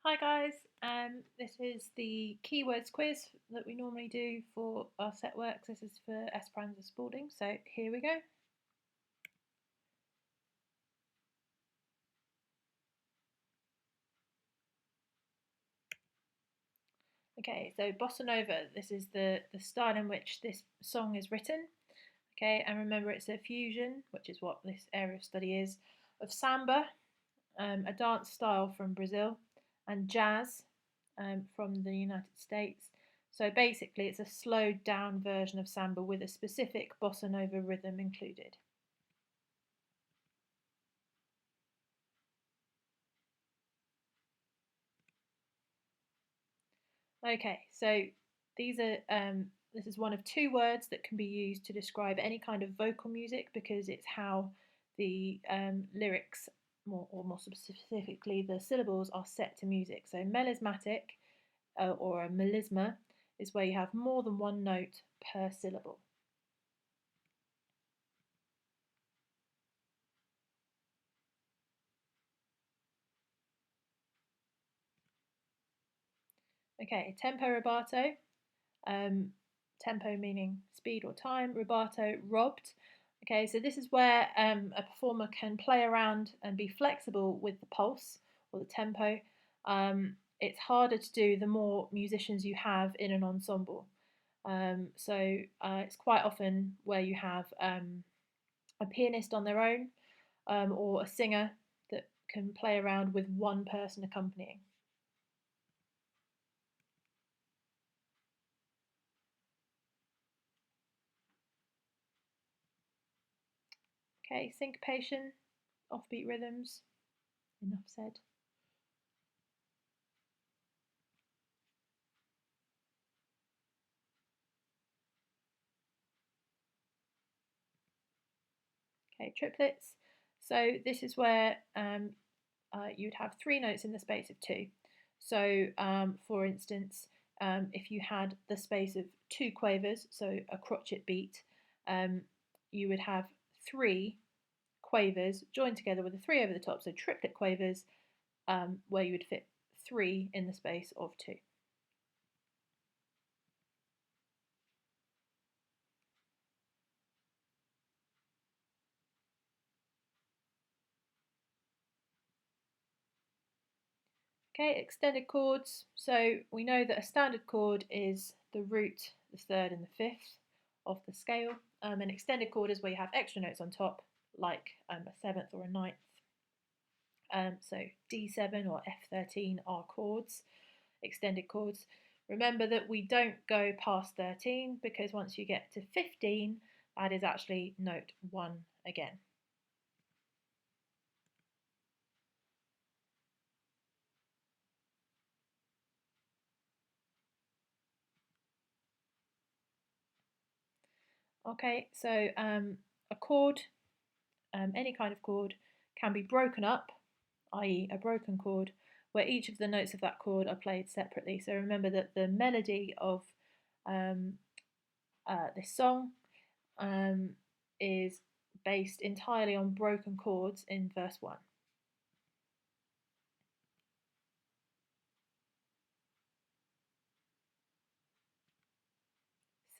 Hi guys, this is the keywords quiz that we normally do for our set works. This is for Esperanza Spalding, so here we go. Okay, so bossa nova, this is the style in which this song is written. Okay, and remember it's a fusion, which is what this area of study is, of samba, a dance style from Brazil, and jazz from the United States. So basically, it's a slowed down version of samba with a specific bossa nova rhythm included. Okay, so these are this is one of two words that can be used to describe any kind of vocal music because it's how the lyrics, more specifically, the syllables are set to music. So melismatic or a melisma is where you have more than one note per syllable. Okay, tempo rubato. Tempo meaning speed or time, rubato, robbed. Okay, so this is where a performer can play around and be flexible with the pulse or the tempo. It's harder to do the more musicians you have in an ensemble. So it's quite often where you have a pianist on their own or a singer that can play around with one person accompanying. Okay, syncopation, offbeat rhythms, enough said. Okay, triplets. So this is where you'd have three notes in the space of two. So for instance, if you had the space of two quavers, so a crotchet beat, you would have three quavers joined together with a three over the top, so triplet quavers, where you would fit three in the space of two. Okay, extended chords. So we know that a standard chord is the root, the third, and the fifth of the scale. An extended chord is where you have extra notes on top, like a seventh or a ninth. So D7 or F13 are chords, extended chords. Remember that we don't go past 13 because once you get to 15, that is actually note 1 again. Okay, so a chord, any kind of chord, can be broken up, i.e. a broken chord, where each of the notes of that chord are played separately. So remember that the melody of this song is based entirely on broken chords in verse 1.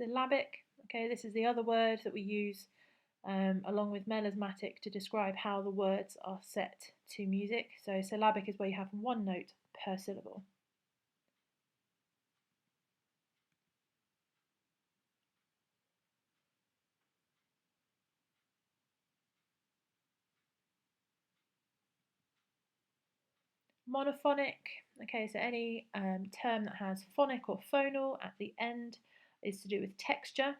Syllabic, okay, this is the other word that we use along with melismatic to describe how the words are set to music. So syllabic is where you have one note per syllable. Monophonic, okay, so any term that has phonic or phonal at the end is to do with texture.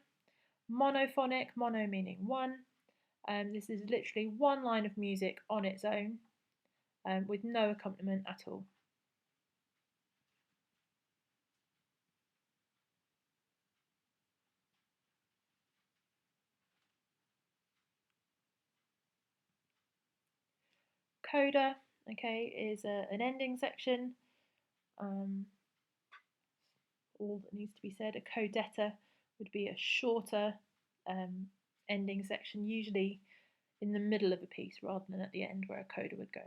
Monophonic, mono meaning one. This is literally one line of music on its own with no accompaniment at all. Coda, okay, is an ending section. All that needs to be said. A codetta would be a shorter ending section, usually in the middle of a piece rather than at the end where a coda would go.